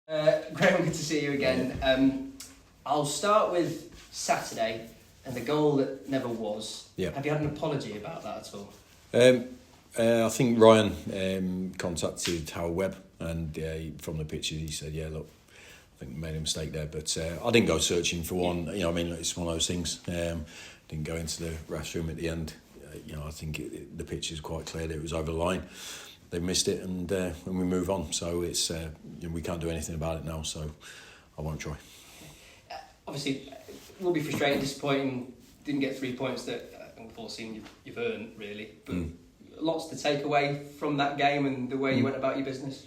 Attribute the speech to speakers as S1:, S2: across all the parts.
S1: Graham, good to see you again. I'll start with Saturday and the goal that never was.
S2: Yeah.
S1: Have you had an apology about that at all?
S2: I think Ryan contacted Howard Webb, and from the pictures he said, "Yeah, look, I think we made a mistake there." But I didn't go searching for one. You know, I mean, it's one of those things. Didn't go into the restroom at the end. I think the picture is quite clear that it was over the line. They missed it, and we move on. So it's we can't do anything about it now. So I won't try.
S1: Obviously, it will be frustrating, disappointing. Didn't get 3 points that we've all seen you've earned, really. But lots to take away from that game and the way you went about your business.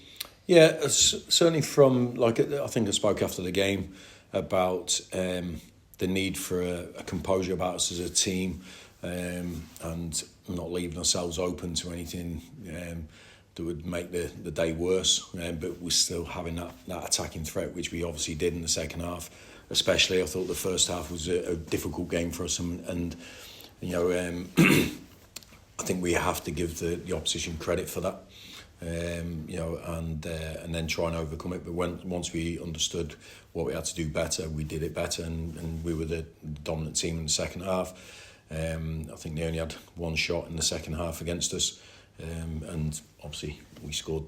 S2: Yeah, certainly from, I think I spoke after the game about the need for a composure about us as a team, and not leaving ourselves open to anything that would make the day worse. But we're still having that attacking threat, which we obviously did in the second half. Especially, I thought the first half was a difficult game for us, and I think we have to give the opposition credit for that. And then try and overcome it. But once we understood what we had to do better, we did it better, and we were the dominant team in the second half. I think they only had one shot in the second half against us, and obviously we scored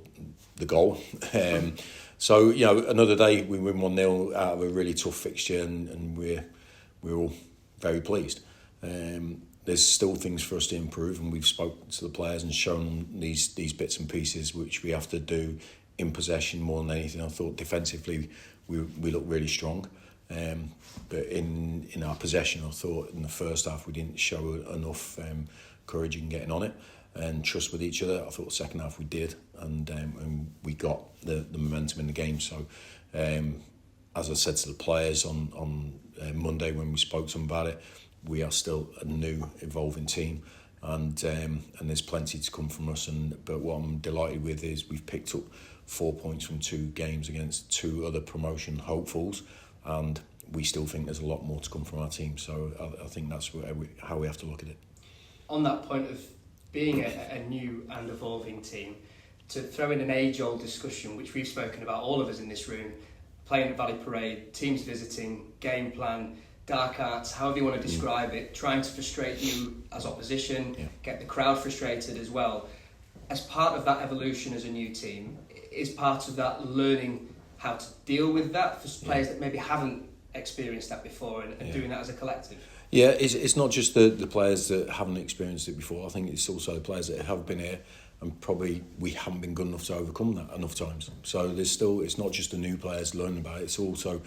S2: the goal. So another day we win 1-0 out of a really tough fixture, and we're all very pleased. There's still things for us to improve, and we've spoken to the players and shown them these bits and pieces which we have to do in possession more than anything. I thought defensively we looked really strong, but in our possession, I thought in the first half we didn't show enough courage in getting on it and trust with each other. I thought the second half we did, and we got the momentum in the game. So as I said to the players on Monday when we spoke to them about it, we are still a new, evolving team, and there's plenty to come from us. But what I'm delighted with is we've picked up 4 points from 2 games against 2 other promotion hopefuls, and we still think there's a lot more to come from our team. So I think that's how we have to look at it.
S1: On that point of being a new and evolving team, to throw in an age-old discussion, which we've spoken about, all of us in this room, playing at Valley Parade, teams visiting, game plan, dark arts, however you want to describe it, trying to frustrate you as opposition, get the crowd frustrated as well. As part of that evolution as a new team, is part of that learning how to deal with that for players that maybe haven't experienced that before, and doing that as a collective? Yeah,
S2: it's not just the players that haven't experienced it before. I think it's also the players that have been here, and probably we haven't been good enough to overcome that enough times. So it's not just the new players learning about it, it's also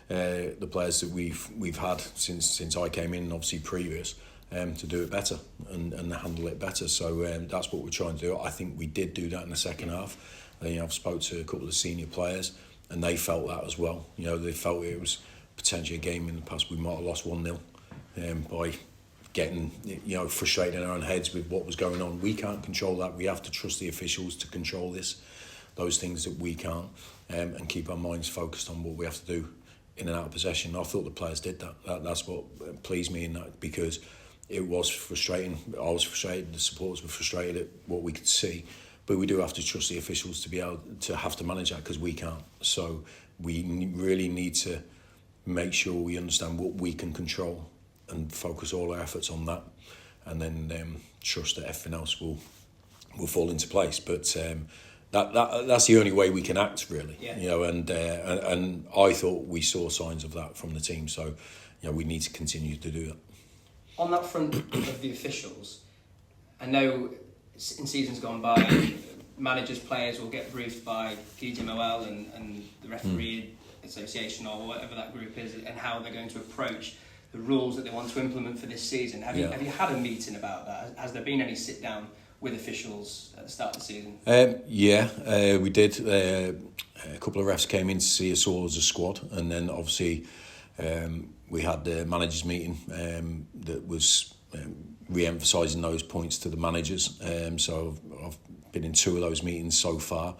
S2: the players that we've had since I came in, and obviously previous, to do it better and handle it better. So that's what we're trying to do. I think we did do that in the second half. I've spoke to a couple of senior players, and they felt that as well. They felt it was potentially a game in the past we might have lost 1-0 by getting frustrated in our own heads with what was going on. We can't control that. We have to trust the officials to control those things that we can't, and keep our minds focused on what we have to do in and out of possession. I thought the players did that. That's what pleased me in that, because it was frustrating. I was frustrated, the supporters were frustrated at what we could see, but we do have to trust the officials to be able to have to manage that, because we can't. So we really need to make sure we understand what we can control and focus all our efforts on that, and then trust that everything else will fall into place. But that's the only way we can act, really. And I thought we saw signs of that from the team. So we need to continue to do that.
S1: On that front of the officials, I know in seasons gone by, managers, players will get briefed by PGMOL and the referee association, or whatever that group is, and how they're going to approach the rules that they want to implement for this season. Have you had a meeting about that? Has there been any sit down with officials at the start of the season? We did. A couple of refs came in to see us all as a squad, and then obviously we had the managers meeting that was re-emphasising those points to the managers. So I've been in 2 of those meetings so far.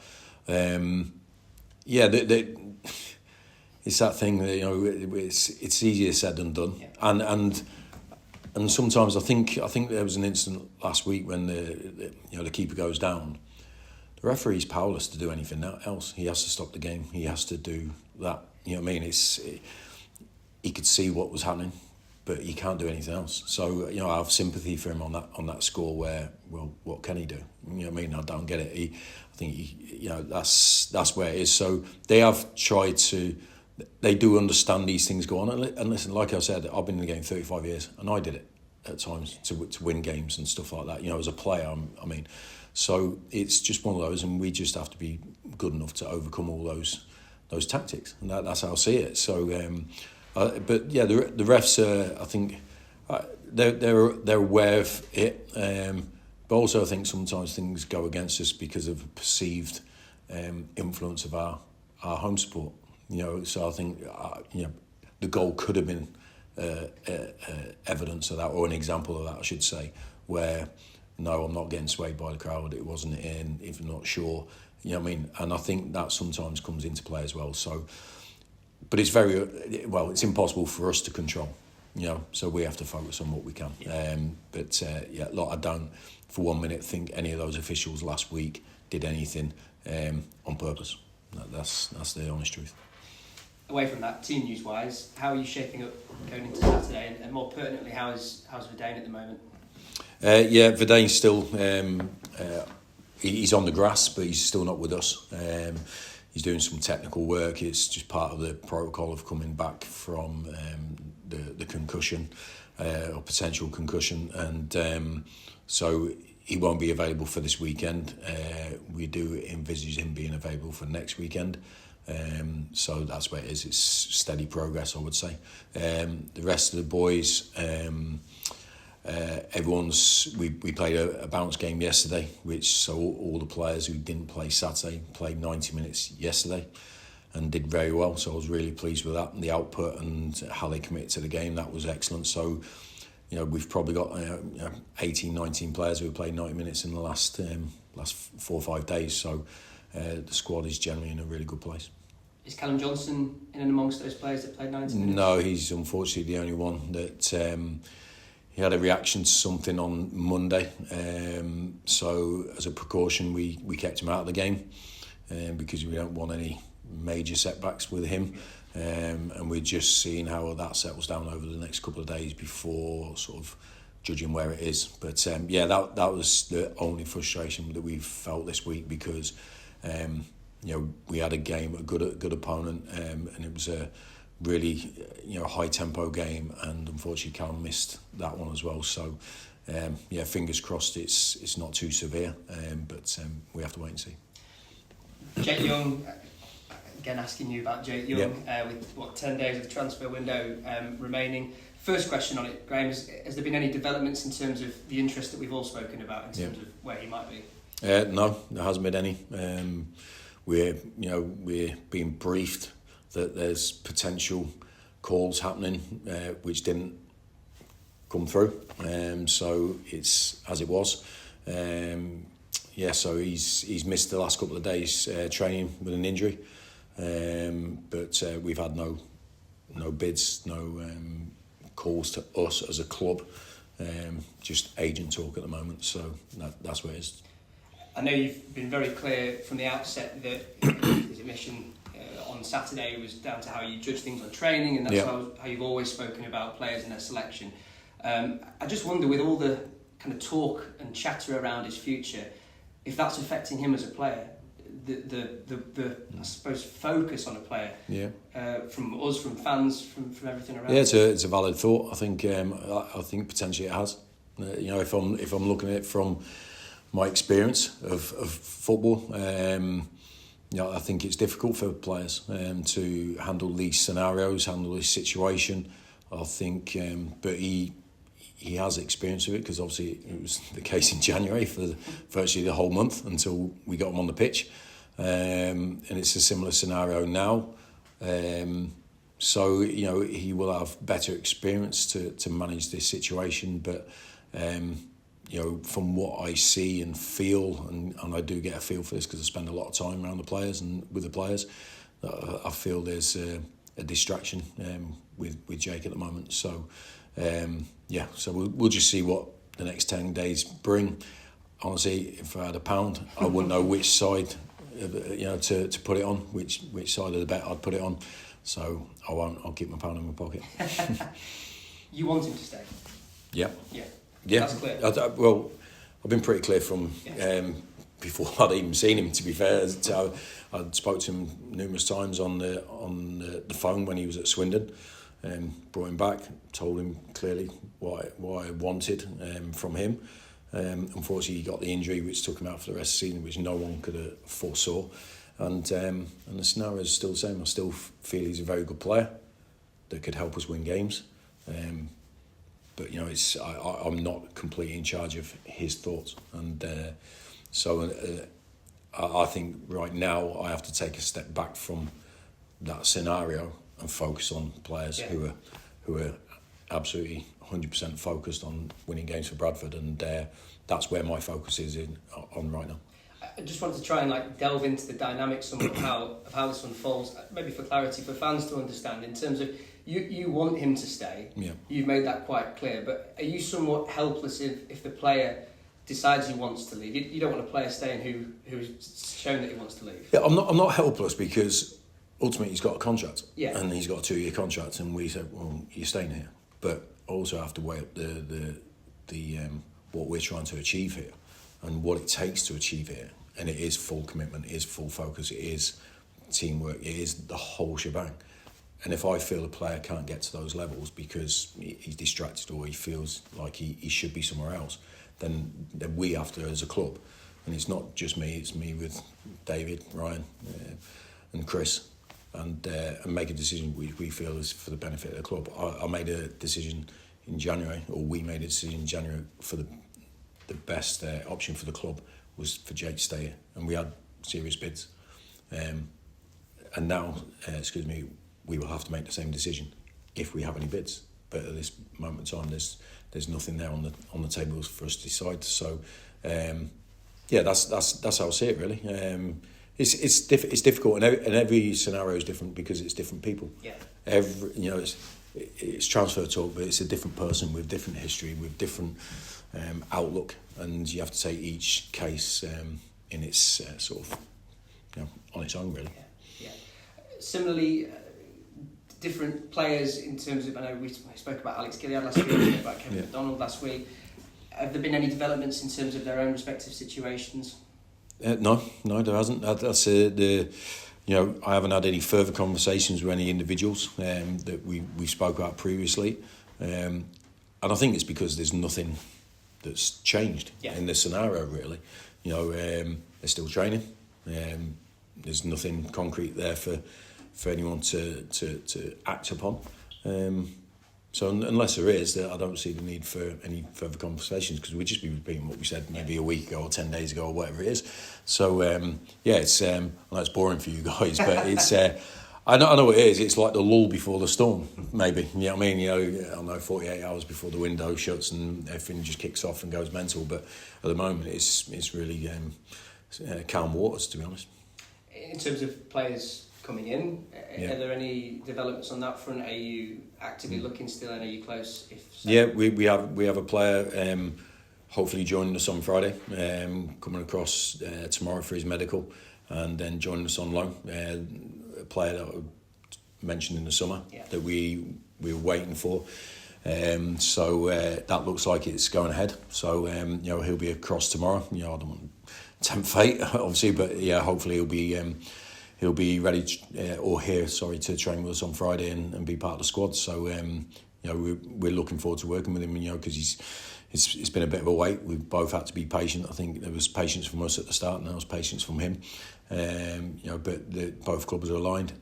S1: It's that thing that it's easier said than done, and sometimes I think there was an incident last week when the keeper goes down.
S2: the referee's powerless to do anything else. He has to stop the game. He has to do that. You know what I mean? He could see what was happening, but he can't do anything else. So, you know, I have sympathy for him on that score where, well, what can he do? You know what I mean? I don't get it. I think you know, that's where it is. So they have tried to, they do understand these things go on. And listen, like I said, I've been in the game 35 years, and I did it at times to win games and stuff like that. You know, as a player, I mean, so it's just one of those, and we just have to be good enough to overcome all those tactics, and that's how I see it. So, but yeah, the refs, I think they're aware of it, but also I think sometimes things go against us because of perceived influence of our home support. You know, so I think you know, the goal could have been evidence of that, or an example of that, I should say, where no, I'm not getting swayed by the crowd. It wasn't in. If I'm not sure, you know what I mean. And I think that sometimes comes into play as well. So, but it's it's impossible for us to control. You know, so we have to focus on what we can. Yeah. I don't for 1 minute think any of those officials last week did anything on purpose. That's the honest truth.
S1: Away from that, team news wise, how are you shaping up going into Saturday, and more pertinently, how's Verdane at the moment?
S2: Verdane's still he's on the grass, but he's still not with us. He's doing some technical work. It's just part of the protocol of coming back from the concussion or potential concussion, and so he won't be available for this weekend. We do envisage him being available for next weekend. So that's where it is. It's steady progress, I would say. The rest of the boys, we played a bounce game yesterday, so all the players who didn't play Saturday played 90 minutes yesterday and did very well. So I was really pleased with that, and the output and how they committed to the game. That was excellent. So, you know, we've probably got 18, 19 players who have played 90 minutes in the last 4 or 5 days. So the squad is generally in a really good place.
S1: Is Callum Johnson in and amongst those players that played 90 minutes?
S2: No, he's unfortunately the only one that he had a reaction to something on Monday. So as a precaution, we kept him out of the game because we don't want any major setbacks with him. And we're just seeing how that settles down over the next couple of days before sort of judging where it is. But that was the only frustration that we've felt this week, because you know, we had a game, a good opponent, and it was a really, you know, high tempo game, and unfortunately Callum missed that one as well. So fingers crossed it's not too severe, but we have to wait and see.
S1: Jake Young, again asking you about Jake Young, with 10 days of the transfer window remaining. First question on it, Graham, has there been any developments in terms of the interest that we've all spoken about in terms of where he might be? No, there hasn't been any. We're being briefed that there's potential calls happening, which didn't come through. So it's as it was. So he's missed the last couple of days training with an injury. But we've had no bids, no calls to us as a club. Just agent talk at the moment. So that's where it is. I know you've been very clear from the outset that his admission on Saturday was down to how you judge things on training, and that's how you've always spoken about players and their selection. I just wonder, with all the kind of talk and chatter around his future, if that's affecting him as a player, the I suppose focus on a player from us, from fans, from everything around. Yeah,
S2: it's a valid thought. I think potentially it has. If I'm looking at it from my experience of football, I think it's difficult for players to handle these scenarios, handle this situation. I think, but he has experience of it, because obviously it was the case in January for virtually the whole month until we got him on the pitch, and it's a similar scenario now. So he will have better experience to manage this situation, but. From what I see and feel, and I do get a feel for this because I spend a lot of time around the players and with the players, I feel there's a distraction with Jake at the moment. So, so we'll just see what the next 10 days bring. honestly, if I had a pound, I wouldn't know which side, to put it on, which side of the bet I'd put it on. So I won't. I'll keep my pound in my pocket.
S1: You want him to stay?
S2: Yeah.
S1: Yeah.
S2: Yeah.
S1: That's clear.
S2: Well, I've been pretty clear from before I'd even seen him. To be fair, so I'd spoke to him numerous times on the phone when he was at Swindon. Brought him back, told him clearly what I wanted from him. Unfortunately, he got the injury which took him out for the rest of the season, which no one could have foresaw. And the scenario is still the same. I still feel he's a very good player that could help us win games. But I'm not completely in charge of his thoughts, and so I think right now I have to take a step back from that scenario and focus on players who are absolutely 100% focused on winning games for Bradford, and that's where my focus is on right now.
S1: I just wanted to try and delve into the dynamics somewhat of how this unfolds, maybe for clarity for fans to understand, in terms of you want him to stay.
S2: Yeah.
S1: You've made that quite clear, but are you somewhat helpless if the player decides he wants to leave? You don't want a player staying who's shown that he wants to leave.
S2: Yeah, I'm not helpless, because ultimately he's got a contract,
S1: and
S2: he's got a 2-year contract, and we said, well, you're staying here, but also have to weigh up the what we're trying to achieve here and what it takes to achieve here. And it is full commitment, it is full focus, it is teamwork, it is the whole shebang. And if I feel a player can't get to those levels because he's distracted or he feels like he should be somewhere else, then we have to, as a club, and it's not just me, it's me with David, Ryan and Chris, and make a decision we feel is for the benefit of the club. I made a decision in January, or we made a decision in January, for the best option for the club was for Jake to stay here, and we had serious bids. And now, we will have to make the same decision if we have any bids. But at this moment in time, there's nothing there on the table for us to decide. So, that's how I see it really. It's difficult, and every scenario is different because it's different people.
S1: Yeah.
S2: It's transfer talk, but it's a different person with different history, with different outlook, and you have to take each case in its on its own really.
S1: Yeah. Similarly, different players in terms of, I know we spoke about Alex Gilliard last week, we spoke about Kevin McDonald last week. Have there been any developments in terms of their own respective situations? No,
S2: there hasn't. That's I haven't had any further conversations with any individuals that we spoke about previously, and I think it's because there's nothing that's changed in this scenario really. They're still training. There's nothing concrete there for anyone to act upon. So unless there is, I don't see the need for any further conversations, because we'd just be repeating what we said maybe a week ago or 10 days ago or whatever it is. So it's I know it's boring for you guys, but it's I know what it is. It's like the lull before the storm, maybe. You know what I mean? I know 48 hours before the window shuts and everything just kicks off and goes mental. But at the moment, it's really calm waters, to be honest.
S1: In terms of players coming in, are there any developments on that front? Are you actively looking still, and are you close? If so?
S2: Yeah, we have a player hopefully joining us on Friday, coming across tomorrow for his medical, and then joining us on loan. A player that I mentioned in the summer that we were waiting for. So that looks like it's going ahead. So he'll be across tomorrow. I don't want to tempt fate, obviously, but hopefully he'll be ready to train with us on Friday and be part of the squad. So we're looking forward to working with him, because it's been a bit of a wait. We've both had to be patient. I think there was patience from us at the start, and there was patience from him. But both clubs are aligned.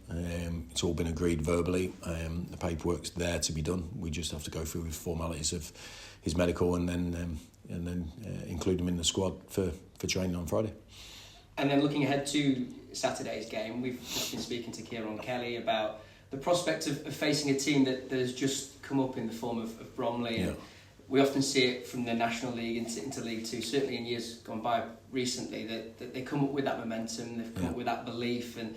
S2: It's all been agreed verbally. The paperwork's there to be done. We just have to go through the formalities of his medical and then include him in the squad for training on Friday.
S1: And then looking ahead to Saturday's game, we've just been speaking to Kieran Kelly about the prospect of facing a team that has just come up in the form of Bromley. And we often see it from the National League into League Two, certainly in years gone by recently, that they come up with that momentum, they've come up with that belief. And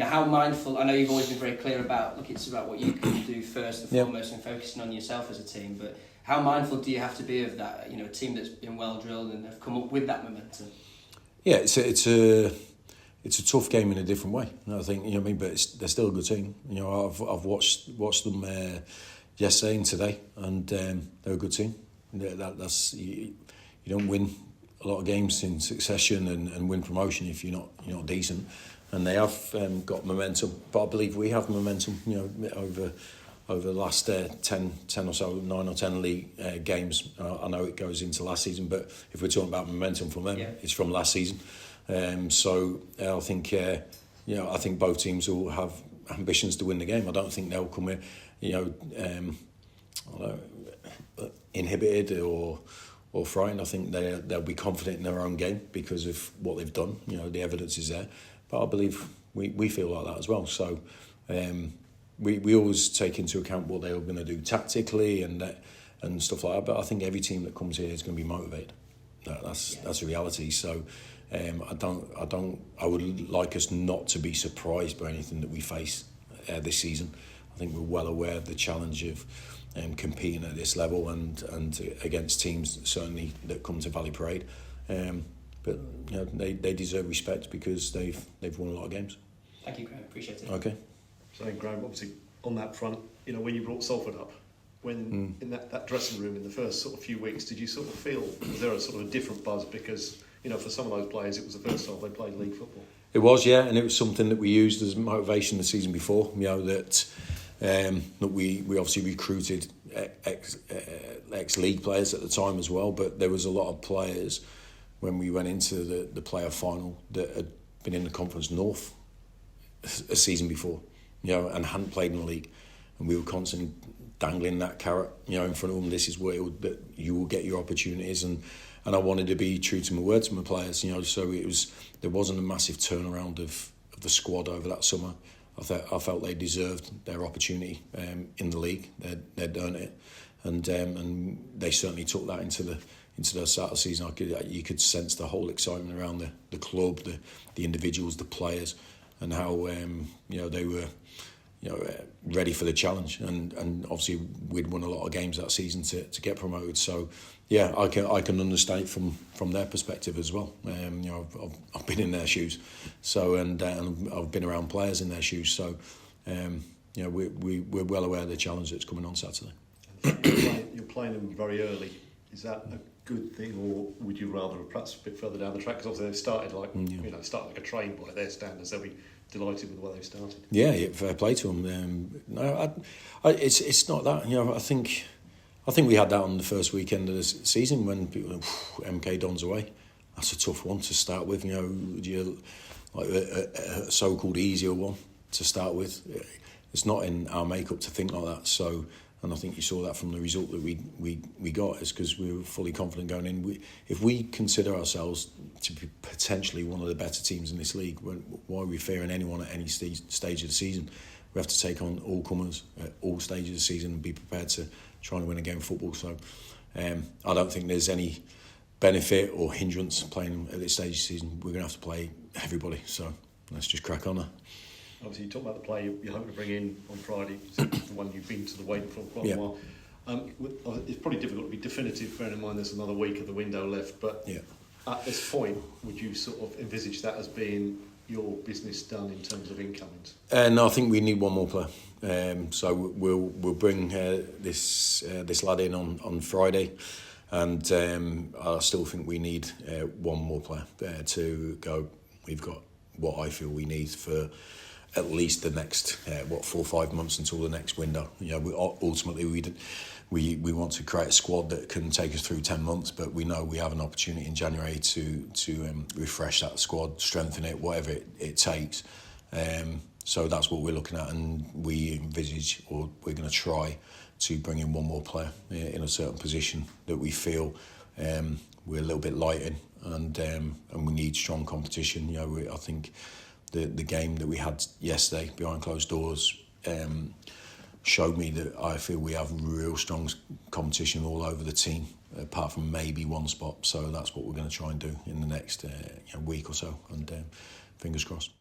S1: how mindful, I know you've always been very clear about, look, it's about what you can do first and foremost and focusing on yourself as a team, but How mindful do you have to be of that? A team that's been well drilled and have come up with that momentum.
S2: Yeah, it's a tough game in a different way. I think but they're still a good team. I've watched them yesterday and today, and they're a good team. That's you don't win a lot of games in succession and win promotion if you're not decent. And they have got momentum, but I believe we have momentum. Over the last 10 or so, 9 or 10 league games. I know it goes into last season, but if we're talking about momentum from them, it's from last season. So I think I think both teams will have ambitions to win the game. I don't think they'll come in, inhibited or frightened. I think they'll be confident in their own game because of what they've done. The evidence is there. But I believe we feel like that as well. So we always take into account what they're going to do tactically and stuff like that. But I think every team that comes here is going to be motivated. That's a reality. So I would like us not to be surprised by anything that we face this season. I think we're well aware of the challenge of competing at this level and against teams certainly that come to Valley Parade. But they deserve respect because they've won a lot of games.
S1: Thank you, Graham. Appreciate it.
S2: Okay.
S3: So Graham, obviously on that front, when you brought Salford up, when in that dressing room in the first sort of few weeks, did you sort of feel was there a sort of a different buzz because for some of those players it was the first time they played league football?
S2: It was, yeah, and it was something that we used as motivation the season before. That we obviously recruited ex-league players at the time as well, but there was a lot of players when we went into the playoff final that had been in the Conference North a season before, and hadn't played in the league, and we were constantly dangling that carrot, in front of them. This is where that you will get your opportunities, and I wanted to be true to my word to my players, so there wasn't a massive turnaround of the squad over that summer. I felt they deserved their opportunity in the league. They'd earned it, and they certainly took that into the start of the season. You could sense the whole excitement around the club, the individuals, the players, and how they were ready for the challenge. And obviously we'd won a lot of games that season to get promoted. So yeah, I can understand from their perspective as well. I've been in their shoes, so and I've been around players in their shoes. So we're well aware of the challenge that's coming on Saturday.
S3: You're playing them very early. Is that a good thing, or would you rather perhaps a bit further down the track? Because obviously they've started started like a train by their standards. They'll be delighted with the way they've started. Yeah, fair play to them. No, it's not that. I think we had that on the first weekend of the season when people MK Dons away. That's a tough one to start with. Like a so-called easier one to start with. It's not in our makeup to think like that. So. And I think you saw that from the result that we got, is because we were fully confident going in. If we consider ourselves to be potentially one of the better teams in this league, why are we fearing anyone at any stage of the season? We have to take on all comers at all stages of the season and be prepared to try and win a game of football. So I don't think there's any benefit or hindrance playing at this stage of the season. We're going to have to play everybody. So let's just crack on there. Obviously, you talk about the play you're hoping to bring in on Friday, the one you've been to the waiting for quite a while. It's probably difficult to be definitive, bearing in mind there's another week of the window left, but at this point, would you sort of envisage that as being your business done in terms of incomings?
S2: No, I think we need one more player. So we'll bring this lad in on Friday, and I still think we need one more player to go. We've got what I feel we need for at least the next 4 or 5 months until the next window. Ultimately we want to create a squad that can take us through 10 months, but we know we have an opportunity in January to refresh that squad, strengthen it, whatever it takes. So that's what we're looking at, and we envisage, or we're going to try to bring in one more player in a certain position that we feel we're a little bit light in, and we need strong competition. I think the game that we had yesterday behind closed doors showed me that I feel we have real strong competition all over the team, apart from maybe one spot. So that's what we're going to try and do in the next week or so, and fingers crossed.